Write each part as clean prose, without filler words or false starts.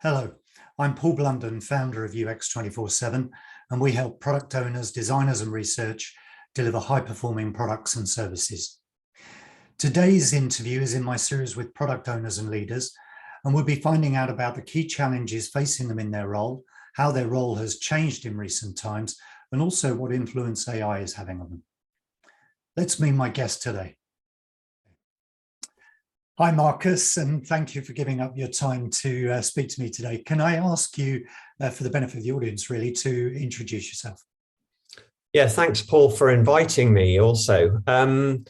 Hello, I'm Paul Blunden, founder of UX24, and we help product owners, designers and research deliver high-performing products and services. Today's interview is in my series with product owners and leaders, and we'll be finding out about the key challenges facing them in their role, how their role has changed in recent times, and also what influence AI is having on them. Let's meet my guest today. Hi, Marcus, and thank you for giving up your time to speak to me today. Can I ask you, for the benefit of the audience, really, to introduce yourself? Yeah, thanks, Paul, for inviting me also. I'm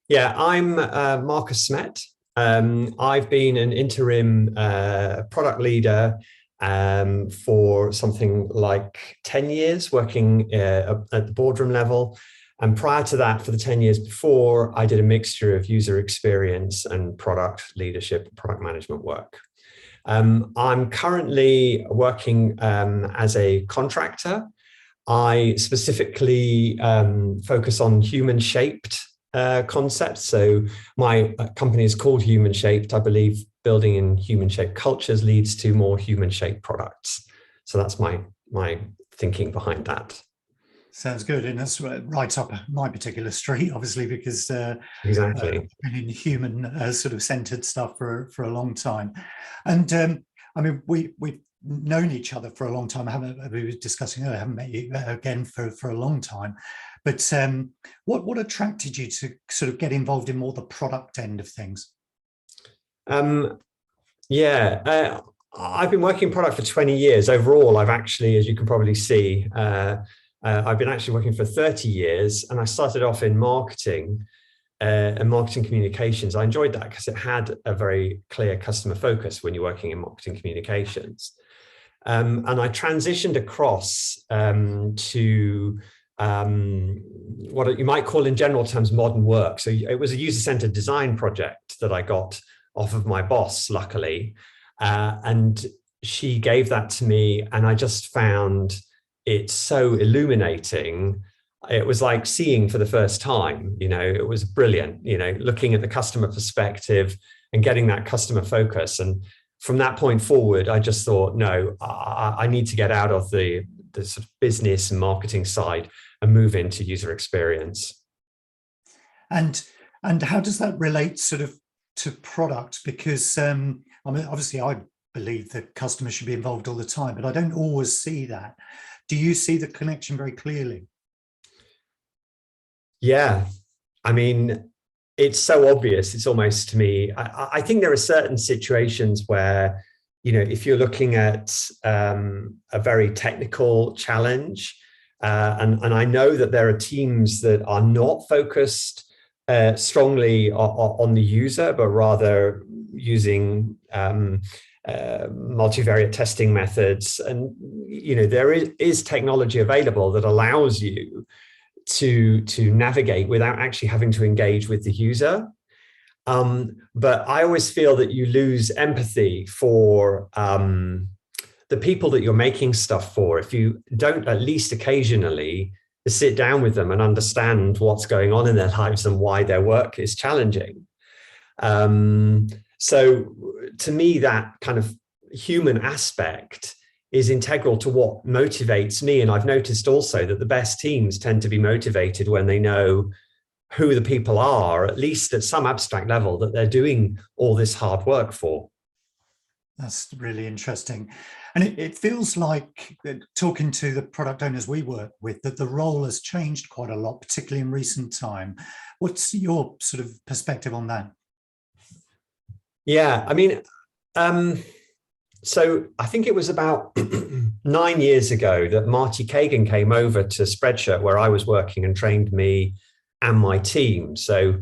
Marcus Smet. I've been an interim product leader for something like 10 years, working at the boardroom level. And prior to that, for the 10 years before, I did a mixture of user experience and product leadership, product management work. I'm currently working as a contractor. I specifically focus on human-shaped concepts. So my company is called Human-Shaped. I believe building in human-shaped cultures leads to more human-shaped products. So that's my thinking behind that. Sounds good, and that's right up my particular street, obviously, because exactly I've been in human sort of centered stuff for a long time. And I mean, we've known each other for a long time. We were discussing earlier, I haven't met you again for a long time. But what attracted you to sort of get involved in more the product end of things? I've been working in product for 20 years. Overall, I've actually, as you can probably see, I've been actually working for 30 years, and I started off in marketing and marketing communications. I enjoyed that because it had a very clear customer focus when you're working in marketing communications. And I transitioned across to what you might call in general terms modern work. So it was a user-centered design project that I got off of my boss, luckily. And she gave that to me, and I just found it's so illuminating. It was like seeing for the first time, it was brilliant, looking at the customer perspective and getting that customer focus. And from that point forward, I just thought, no, I need to get out of the sort of business and marketing side and move into user experience. And how does that relate sort of to product? Because I mean, obviously I believe that customers should be involved all the time, but I don't always see that. Do you see the connection very clearly? Yeah, I mean, it's so obvious. It's almost, to me, I think there are certain situations where, if you're looking at a very technical challenge, and I know that there are teams that are not focused strongly on the user, but rather using multivariate testing methods. And, there is technology available that allows you to navigate without actually having to engage with the user. But I always feel that you lose empathy for the people that you're making stuff for if you don't at least occasionally sit down with them and understand what's going on in their lives and why their work is challenging. So to me, that kind of human aspect is integral to what motivates me. And I've noticed also that the best teams tend to be motivated when they know who the people are, at least at some abstract level, that they're doing all this hard work for. That's really interesting. And it feels like, talking to the product owners we work with, that the role has changed quite a lot, particularly in recent time. What's your sort of perspective on that? Yeah, I mean, so I think it was about 9 years ago that Marty Kagan came over to Spreadshirt, where I was working, and trained me and my team. So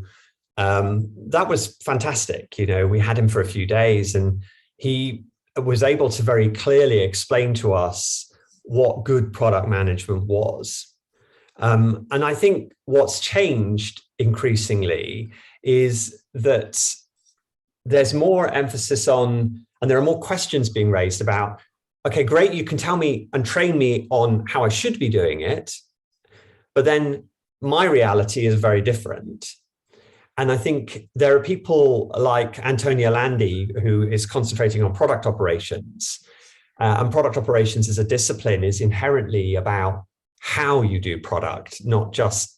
that was fantastic. We had him for a few days, and he was able to very clearly explain to us what good product management was. And I think what's changed increasingly is that there's more emphasis on, and there are more questions being raised about, okay, great, you can tell me and train me on how I should be doing it, but then my reality is very different. And I think there are people like Antonia Landi, who is concentrating on product operations. And product operations as a discipline is inherently about how you do product, not just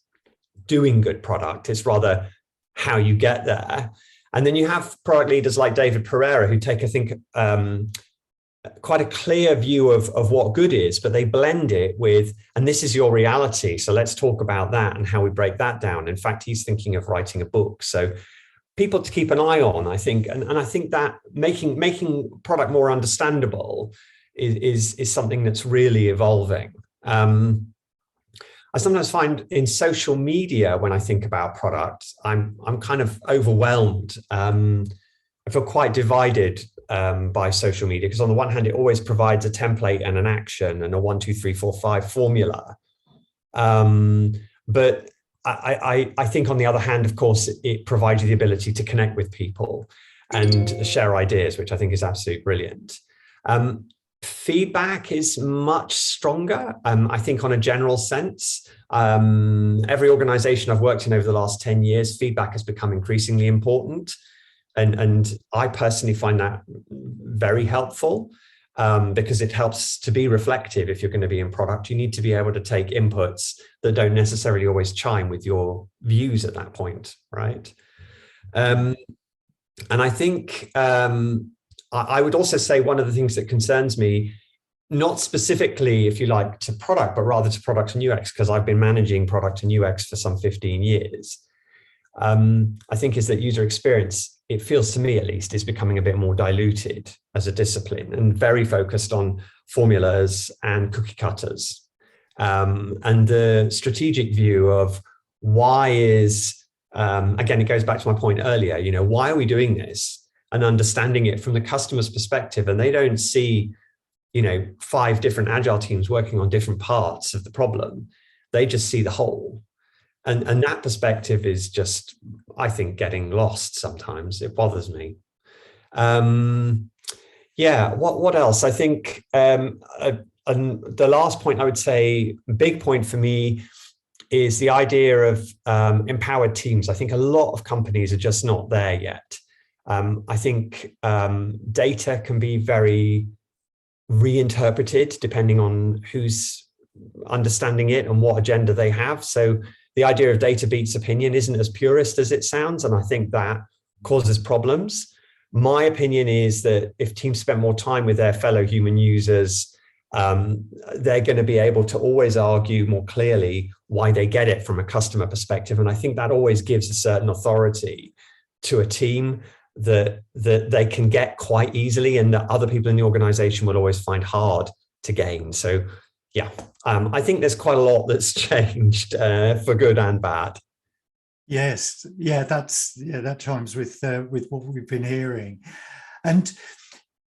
doing good product. It's rather how you get there. And then you have product leaders like David Pereira who take, I think, quite a clear view of what good is, but they blend it with, and this is your reality. So let's talk about that and how we break that down. In fact, he's thinking of writing a book. So people to keep an eye on, I think, and I think that making product more understandable is something that's really evolving. I sometimes find in social media, when I think about product, I'm kind of overwhelmed. I feel quite divided by social media, because on the one hand, it always provides a template and an action and a 1, 2, 3, 4, 5 formula. But I think on the other hand, of course, it provides you the ability to connect with people and share ideas, which I think is absolutely brilliant. Feedback is much stronger, I think, on a general sense. Every organization I've worked in over the last 10 years, feedback has become increasingly important. And I personally find that very helpful, because it helps to be reflective. If you're going to be in product, you need to be able to take inputs that don't necessarily always chime with your views at that point, right? And I think I would also say one of the things that concerns me, not specifically, if you like, to product, but rather to product and UX, because I've been managing product and UX for some 15 years, I think is that user experience, it feels to me at least, is becoming a bit more diluted as a discipline and very focused on formulas and cookie cutters. And the strategic view of why is, again, it goes back to my point earlier, you know, why are we doing this? And understanding it from the customer's perspective. And they don't see, you know, 5 different agile teams working on different parts of the problem. They just see the whole. And that perspective is just, I think, getting lost sometimes. It bothers me. Yeah, what else? I think the last point I would say, big point for me, is the idea of empowered teams. I think a lot of companies are just not there yet. I think data can be very reinterpreted depending on who's understanding it and what agenda they have. So the idea of data beats opinion isn't as purist as it sounds, and I think that causes problems. My opinion is that if teams spend more time with their fellow human users, they're going to be able to always argue more clearly why they get it from a customer perspective. And I think that always gives a certain authority to a team that they can get quite easily, and that other people in the organization will always find hard to gain. So yeah, I think there's quite a lot that's changed for good and bad. Yes, yeah, that chimes with what we've been hearing. And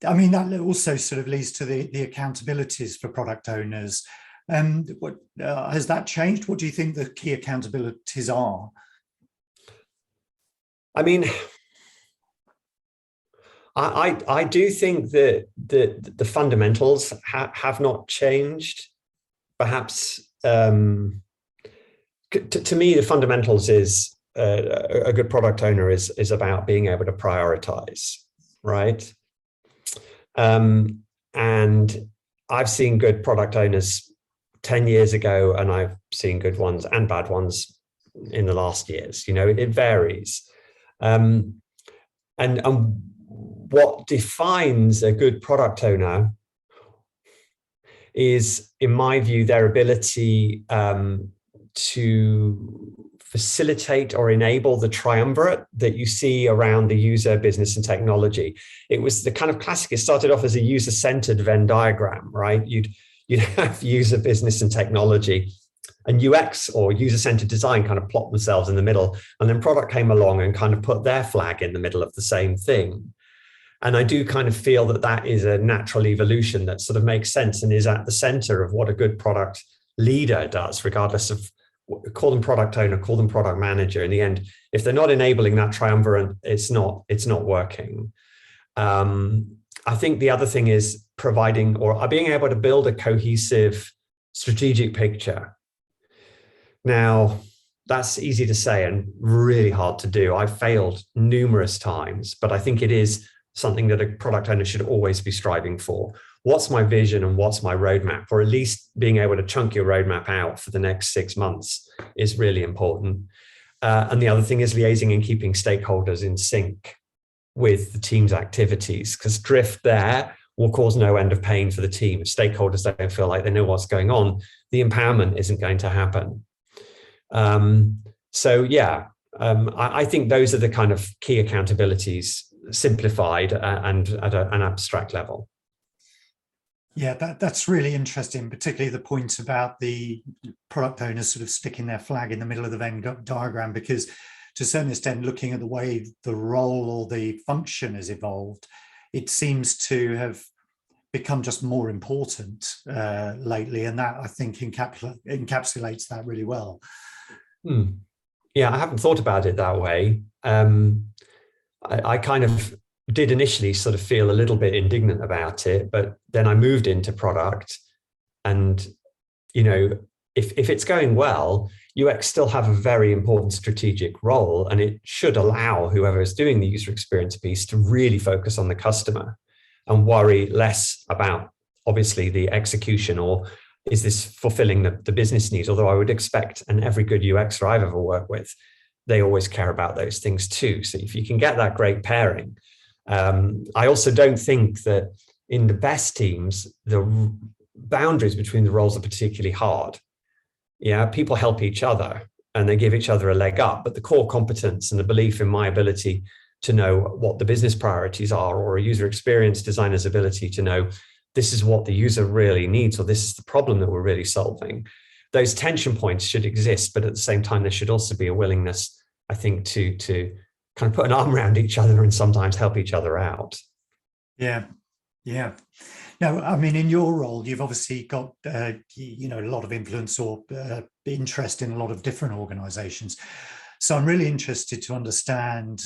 I mean, that also sort of leads to the accountabilities for product owners. What has that changed? What do you think the key accountabilities are? I mean, I do think that the fundamentals have not changed. Perhaps to me, the fundamentals is a good product owner is about being able to prioritize, right? And I've seen good product owners 10 years ago, and I've seen good ones and bad ones in the last years. You know, it varies. And what defines a good product owner is, in my view, their ability to facilitate or enable the triumvirate that you see around the user, business, and technology. It was the kind of classic, it started off as a user-centered Venn diagram, right? You'd have user, business, and technology, and UX or user-centered design kind of plot themselves in the middle, and then product came along and kind of put their flag in the middle of the same thing. And I do kind of feel that that is a natural evolution that sort of makes sense and is at the center of what a good product leader does, regardless of, call them product owner, call them product manager. In the end, if they're not enabling that triumvirate, it's not working. I think the other thing is providing or being able to build a cohesive strategic picture. Now, that's easy to say and really hard to do. I've failed numerous times, but I think it is something that a product owner should always be striving for. What's my vision and what's my roadmap? Or at least being able to chunk your roadmap out for the next 6 months is really important. And the other thing is liaising and keeping stakeholders in sync with the team's activities, because drift there will cause no end of pain for the team. If stakeholders don't feel like they know what's going on, the empowerment isn't going to happen. I think those are the kind of key accountabilities, simplified and at an abstract level. Yeah, that's really interesting, particularly the point about the product owners sort of sticking their flag in the middle of the Venn diagram, because to a certain extent, looking at the way the role or the function has evolved, it seems to have become just more important lately. And that, I think, encapsulates that really well. Yeah, I haven't thought about it that way. I kind of did initially sort of feel a little bit indignant about it, but then I moved into product, and, you know, if it's going well, UX still have a very important strategic role, and it should allow whoever is doing the user experience piece to really focus on the customer and worry less about, obviously, the execution, or is this fulfilling the business needs? Although I would expect, and every good UXer I've ever worked with, they always care about those things too. So if you can get that great pairing. I also don't think that in the best teams, the boundaries between the roles are particularly hard. Yeah, people help each other and they give each other a leg up, but the core competence and the belief in my ability to know what the business priorities are, or a user experience designer's ability to know this is what the user really needs, or this is the problem that we're really solving. Those tension points should exist, but at the same time, there should also be a willingness, I think, to kind of put an arm around each other and sometimes help each other out. Yeah. Now, I mean, in your role, you've obviously got, a lot of influence or interest in a lot of different organizations. So I'm really interested to understand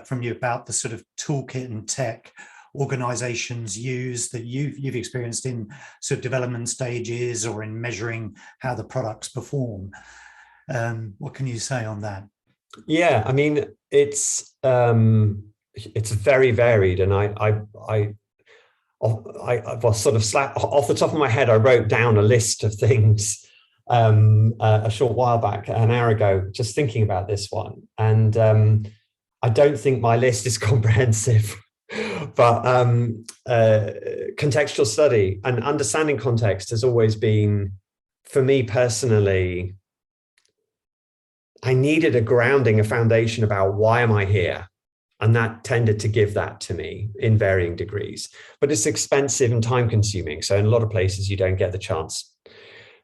from you about the sort of toolkit and tech organizations use that you've experienced in sort of development stages or in measuring how the products perform. What can you say on that? Yeah, I mean, it's very varied, and I was sort of off the top of my head, I wrote down a list of things a short while back, an hour ago, just thinking about this one. And I don't think my list is comprehensive, but contextual study and understanding context has always been, for me personally, I needed a grounding, a foundation about why am I here? And that tended to give that to me in varying degrees, but it's expensive and time consuming. So in a lot of places, you don't get the chance.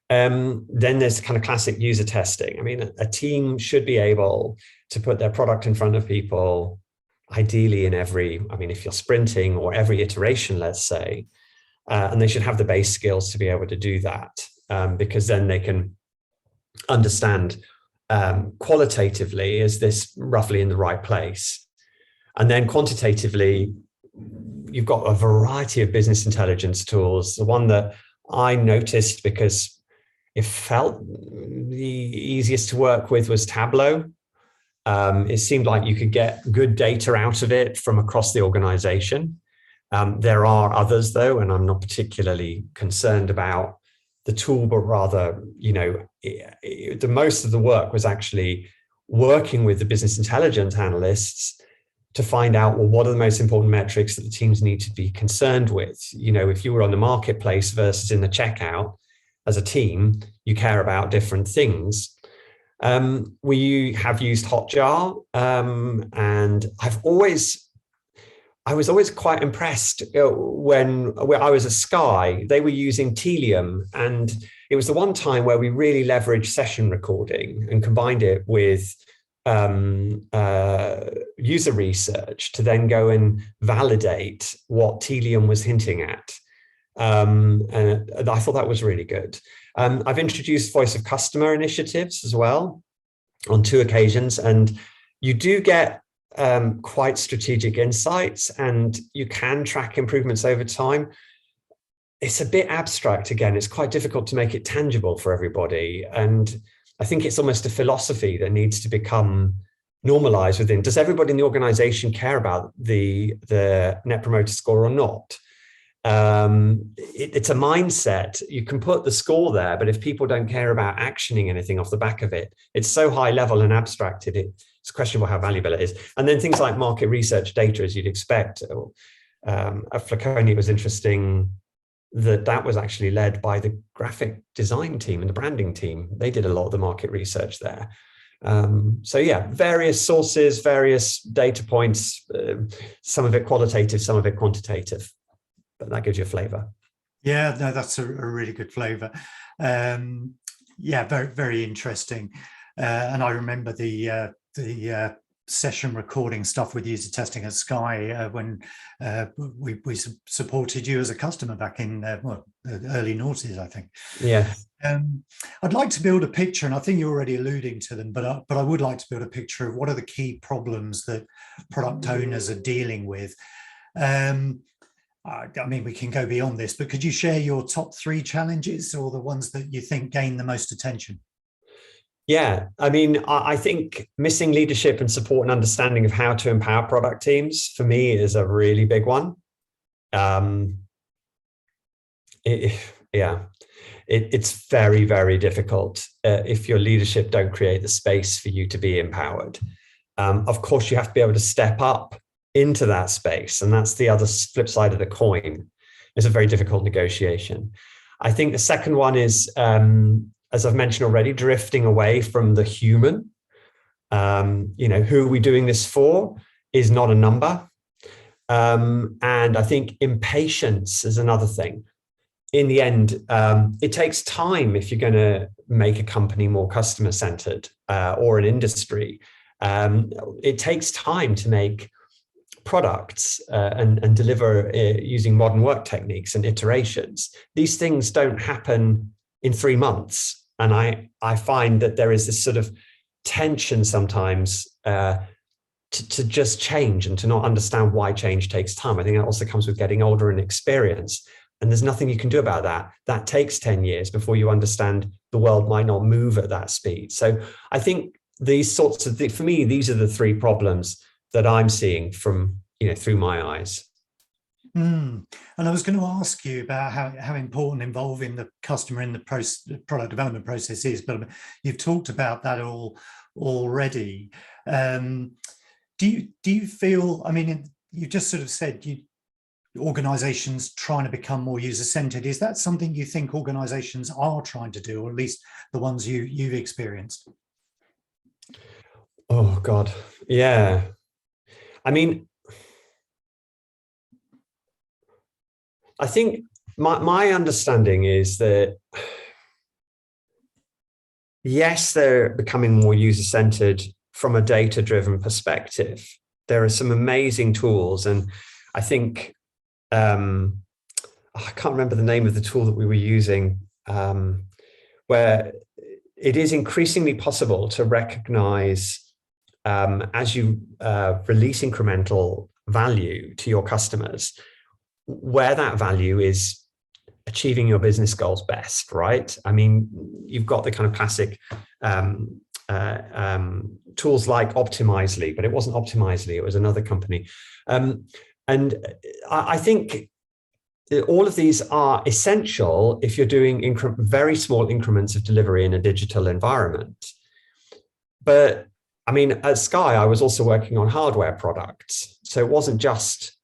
Then there's kind of classic user testing. I mean, a team should be able to put their product in front of people, ideally in if you're sprinting or every iteration, let's say, and they should have the base skills to be able to do that, because then they can understand qualitatively, is this roughly in the right place? And then quantitatively, you've got a variety of business intelligence tools. The one that I noticed, because it felt the easiest to work with, was Tableau. It seemed like you could get good data out of it from across the organization. There are others, though, and I'm not particularly concerned about the tool, but rather, the most of the work was actually working with the business intelligence analysts to find out, well, what are the most important metrics that the teams need to be concerned with? If you were on the marketplace versus in the checkout, as a team, you care about different things. We have used Hotjar, and I was always quite impressed when I was at Sky. They were using Telium, and it was the one time where we really leveraged session recording and combined it with user research to then go and validate what Telium was hinting at. And I thought that was really good. I've introduced voice of customer initiatives as well on 2 occasions, and you do get quite strategic insights, and you can track improvements over time. It's a bit abstract. Again, it's quite difficult to make it tangible for everybody. And I think it's almost a philosophy that needs to become normalize within, does everybody in the organization care about the net promoter score or not? It's a mindset. You can put the score there, but if people don't care about actioning anything off the back of it, it's so high level and abstracted, it's questionable how valuable it is. And then things like market research data, as you'd expect. At Flaconi, it was interesting that was actually led by the graphic design team and the branding team. They did a lot of the market research there. So yeah, various sources, various data points, some of it qualitative, some of it quantitative, but that gives you a flavor. Yeah, no, that's a really good flavor. Yeah, very, very interesting. And I remember the session recording stuff with user testing at Sky when we supported you as a customer back in the early noughties, I think. Yeah. I'd like to build a picture, and I think you're already alluding to them, but I would like to build a picture of what are the key problems that product owners are dealing with. I mean, we can go beyond this, but could you share your top 3 challenges or the ones that you think gain the most attention? Yeah, I mean, I think missing leadership and support and understanding of how to empower product teams for me is a really big one. It's very, very difficult if your leadership don't create the space for you to be empowered. Of course, you have to be able to step up into that space, and that's the other flip side of the coin. It's a very difficult negotiation. I think the second one is, as I've mentioned already, drifting away from the human. Who are we doing this for is not a number. And I think impatience is another thing. In the end, it takes time if you're going to make a company more customer-centered or an industry. It takes time to make products and deliver using modern work techniques and iterations. These things don't happen in 3 months. And I find that there is this sort of tension sometimes to just change and to not understand why change takes time. I think that also comes with getting older and experience. And there's nothing you can do about that. That takes 10 years before you understand the world might not move at that speed. So I think these sorts of things, for me, these are the 3 problems that I'm seeing from, through my eyes. And I was going to ask you about how important involving the customer in the product development process is, but you've talked about that already. Do you feel, I mean, you just sort of said organizations trying to become more user-centered. Is that something you think organizations are trying to do, or at least the ones you've experienced? Oh, God. Yeah. I mean, I think my understanding is that, yes, they're becoming more user-centered from a data-driven perspective. There are some amazing tools, and I think, I can't remember the name of the tool that we were using, where it is increasingly possible to recognize as you release incremental value to your customers, where that value is achieving your business goals best, right? I mean, you've got the kind of classic tools like Optimizely, but it wasn't Optimizely, it was another company. And I think all of these are essential if you're doing very small increments of delivery in a digital environment. But I mean, at Sky, I was also working on hardware products. So it wasn't just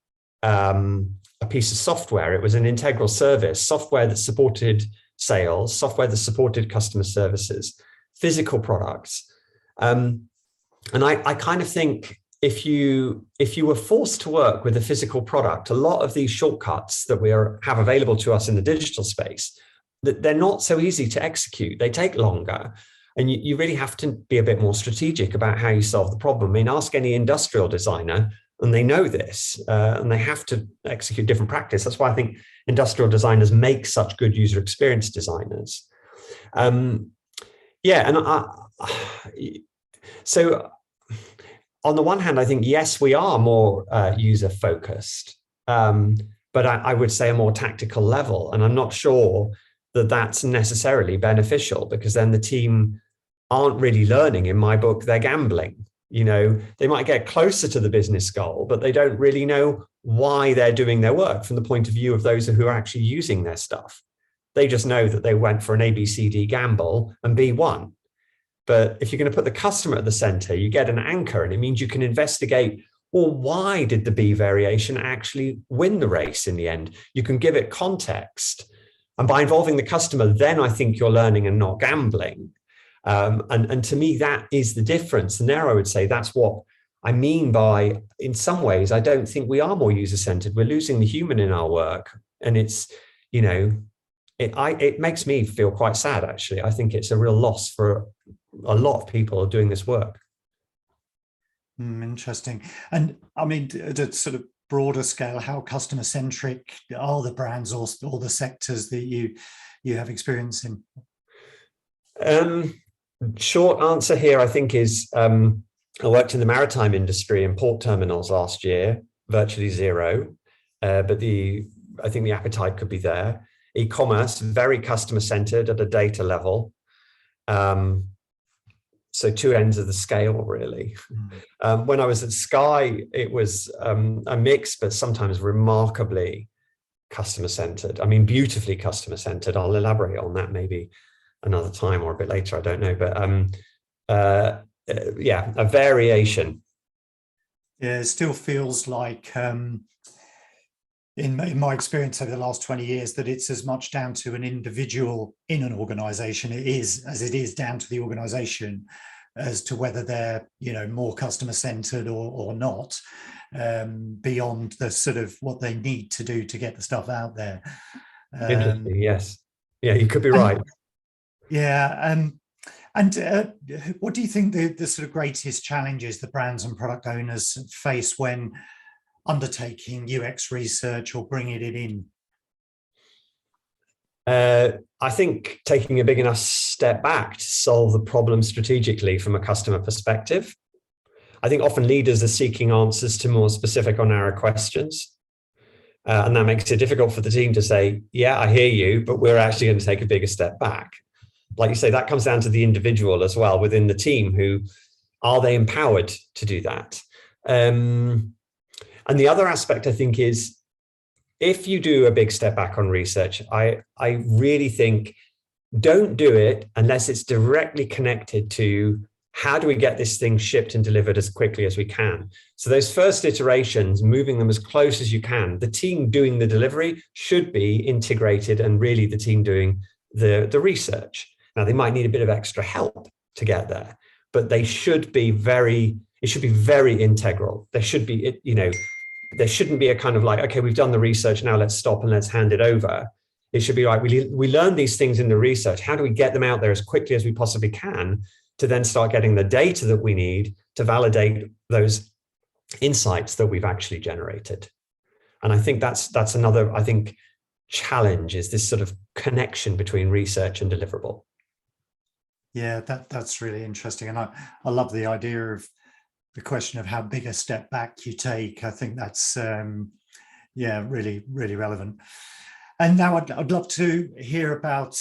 a piece of software, it was an integral service, software that supported sales, software that supported customer services, physical products. And I kind of think if you were forced to work with a physical product, a lot of these shortcuts that we have available to us in the digital space, that they're not so easy to execute. They take longer. And you really have to be a bit more strategic about how you solve the problem. I mean, ask any industrial designer, and they know this, and they have to execute different practice. That's why I think industrial designers make such good user experience designers. So on the one hand, I think, yes, we are more user focused, but I would say a more tactical level. And I'm not sure that that's necessarily beneficial, because then the team aren't really learning. In my book, they're gambling. They might get closer to the business goal, but they don't really know why they're doing their work from the point of view of those who are actually using their stuff. They just know that they went for an ABCD gamble and B won. But if you're going to put the customer at the center, you get an anchor, and it means you can investigate, well, why did the B variation actually win the race in the end? You can give it context. And by involving the customer, then I think you're learning and not gambling. And to me, that is the difference. And there I would say that's what I mean by, in some ways, I don't think we are more user-centered. We're losing the human in our work. And it's, it makes me feel quite sad, actually. I think it's a real loss for a lot of people doing this work. Interesting. And I mean, at a sort of broader scale, how customer centric are the brands or the sectors that you have experience in? Short answer here, I think, is I worked in the maritime industry and port terminals last year, virtually zero. But I think the appetite could be there. E-commerce, very customer centered at a data level. So two ends of the scale, really. When I was at Sky, it was a mix, but sometimes remarkably customer-centered. I mean, beautifully customer-centered. I'll elaborate on that maybe another time or a bit later, I don't know. But yeah, a variation. Yeah, it still feels like, in my experience over the last 20 years, that it's as much down to an individual in an organization it is down to the organization as to whether they're more customer centered or not, beyond the sort of what they need to do to get the stuff out there. Interesting. Yes, yeah, you could be right. And what do you think the sort of greatest challenges the brands and product owners face when undertaking UX research or bringing it in? I think taking a big enough step back to solve the problem strategically from a customer perspective. I think often leaders are seeking answers to more specific or narrow questions. And that makes it difficult for the team to say, yeah, I hear you, but we're actually going to take a bigger step back. Like you say, that comes down to the individual as well within the team. Who are they empowered to do that? And the other aspect, I think, is if you do a big step back on research, I really think don't do it unless it's directly connected to how do we get this thing shipped and delivered as quickly as we can. So those first iterations, moving them as close as you can, the team doing the delivery should be integrated and really the team doing the research. Now, they might need a bit of extra help to get there, but it should be very integral. There should be, there shouldn't be a kind of like, okay, we've done the research, now let's stop and let's hand it over. It should be like, we learn these things in the research. How do we get them out there as quickly as we possibly can to then start getting the data that we need to validate those insights that we've actually generated? And I think that's another, I think, challenge, is this sort of connection between research and deliverable. Yeah, that's really interesting. And I love the idea of the question of how big a step back you take. I think that's, really, really relevant. And now I'd love to hear about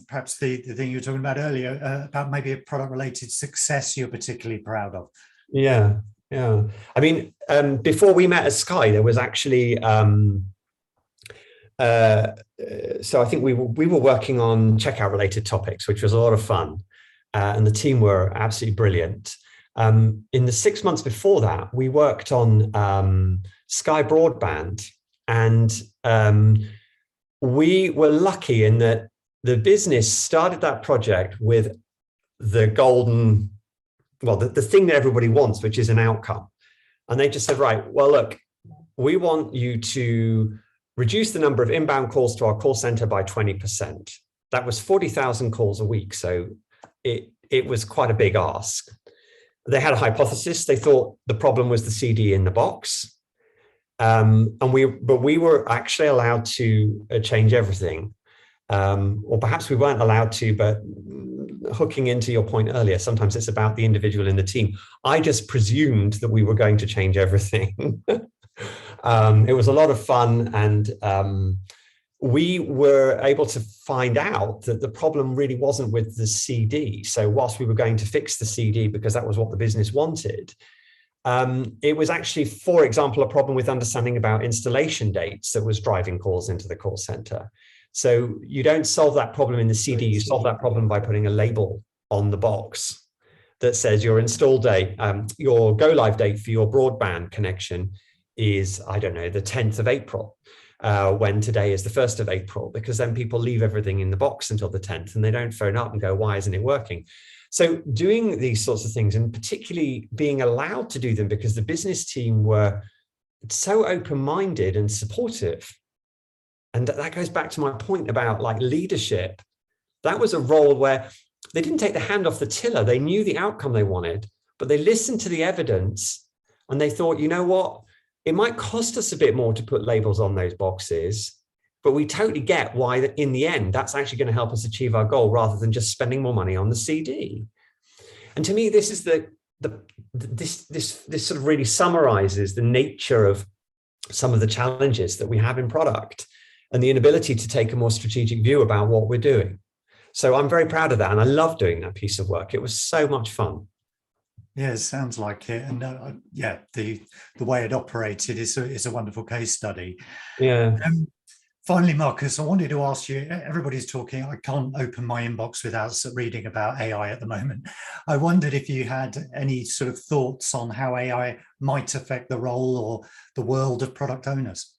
perhaps the thing you were talking about earlier, about maybe a product-related success you're particularly proud of. Yeah. I mean, before we met at Sky, there was actually, so I think we were working on checkout-related topics, which was a lot of fun, and the team were absolutely brilliant. In the 6 months before that, we worked on Sky Broadband, and we were lucky in that the business started that project with the golden, the thing that everybody wants, which is an outcome. And they just said, right, well, look, we want you to reduce the number of inbound calls to our call center by 20%. That was 40,000 calls a week. So it was quite a big ask. They had a hypothesis. They thought the problem was the CD in the box. But we were actually allowed to change everything. Or perhaps we weren't allowed to, but hooking into your point earlier, sometimes it's about the individual in the team. I just presumed that we were going to change everything. It was a lot of fun, and we were able to find out that the problem really wasn't with the CD. So whilst we were going to fix the CD because that was what the business wanted, it was actually, for example, a problem with understanding about installation dates that was driving calls into the call center. So you don't solve that problem in the CD, you solve that problem by putting a label on the box that says your install date, your go live date for your broadband connection is, I don't know, the 10th of April. When today is the 1st of April, because then people leave everything in the box until the 10th and they don't phone up and go, why isn't it working? So doing these sorts of things, and particularly being allowed to do them because the business team were so open-minded and supportive. And that goes back to my point about like leadership. That was a role where they didn't take the hand off the tiller. They knew the outcome they wanted, but they listened to the evidence and they thought, you know what? It might cost us a bit more to put labels on those boxes, but we totally get why in the end, that's actually going to help us achieve our goal rather than just spending more money on the CD. And to me, this is this sort of really summarizes the nature of some of the challenges that we have in product and the inability to take a more strategic view about what we're doing. So I'm very proud of that. And I love doing that piece of work. It was so much fun. Yeah, it sounds like it. And yeah, the way it operated is a wonderful case study. Yeah. Finally, Marcus, I wanted to ask you, everybody's talking, I can't open my inbox without reading about AI at the moment. I wondered if you had any sort of thoughts on how AI might affect the role or the world of product owners.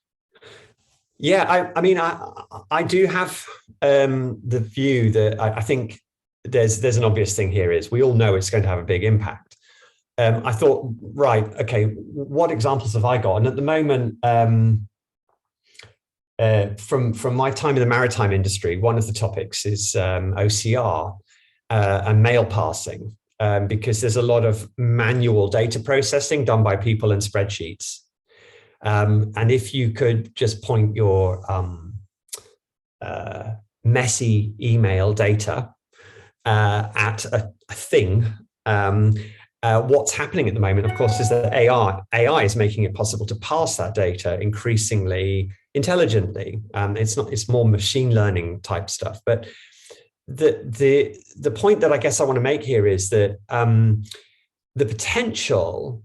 Yeah, I mean, I do have the view that I think there's an obvious thing here is we all know it's going to have a big impact. I thought, right, okay, what examples have I got? And at the moment, from my time in the maritime industry, one of the topics is OCR and mail passing, because there's a lot of manual data processing done by people in spreadsheets. And if you could just point your messy email data at a thing, what's happening at the moment, of course, is that AI is making it possible to parse that data increasingly intelligently. It's more machine learning type stuff. But the point that I guess I want to make here is that the potential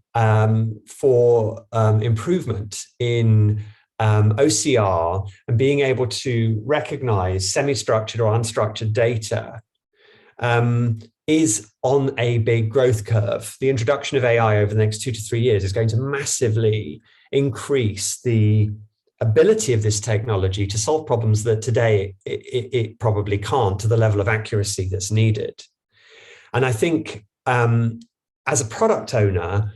for improvement in OCR and being able to recognize semi-structured or unstructured data is on a big growth curve. The introduction of AI over the next 2 to 3 years is going to massively increase the ability of this technology to solve problems that today it probably can't to the level of accuracy that's needed. And I think as a product owner,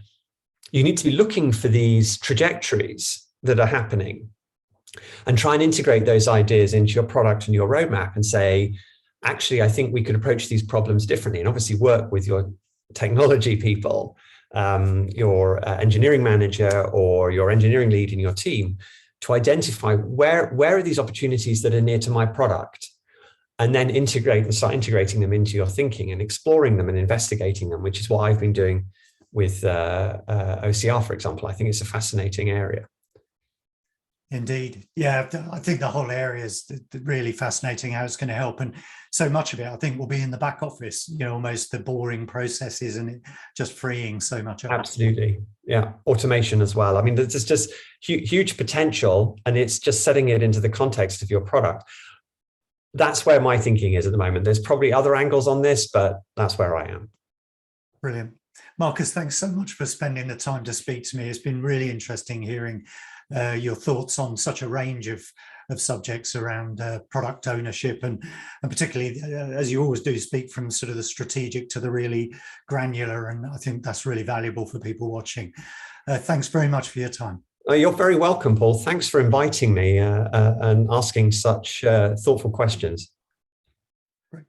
you need to be looking for these trajectories that are happening and try and integrate those ideas into your product and your roadmap and say, actually, I think we could approach these problems differently, and obviously work with your technology people, your engineering manager or your engineering lead in your team to identify where are these opportunities that are near to my product, and then start integrating them into your thinking and exploring them and investigating them, which is what I've been doing with OCR, for example. I think it's a fascinating area. Indeed. Yeah, I think the whole area is really fascinating how it's going to help. And so much of it, I think, will be in the back office, almost the boring processes and just freeing so much of it. Absolutely. Yeah. Automation as well. I mean, there's just huge potential, and it's just setting it into the context of your product. That's where my thinking is at the moment. There's probably other angles on this, but that's where I am. Brilliant. Marcus, thanks so much for spending the time to speak to me. It's been really interesting hearing your thoughts on such a range of subjects around product ownership, and particularly, as you always do, speak from sort of the strategic to the really granular, and I think that's really valuable for people watching. Thanks very much for your time. You're very welcome, Paul. Thanks for inviting me and asking such thoughtful questions. Great.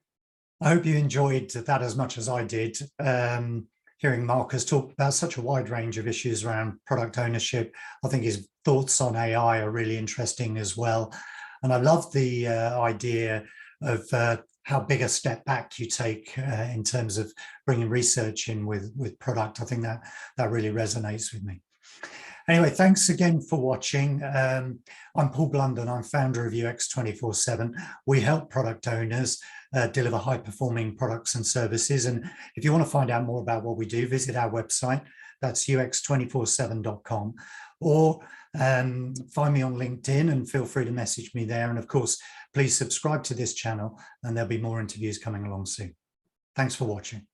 I hope you enjoyed that as much as I did. Hearing Marcus talk about such a wide range of issues around product ownership. I think his thoughts on AI are really interesting as well. And I love the idea of how big a step back you take in terms of bringing research in with product. I think that really resonates with me. Anyway, thanks again for watching. I'm Paul Blunden. I'm founder of UX24. We help product owners deliver high-performing products and services. And if you want to find out more about what we do, visit our website. That's UX247.com. Or find me on LinkedIn and feel free to message me there. And of course, please subscribe to this channel and there'll be more interviews coming along soon. Thanks for watching.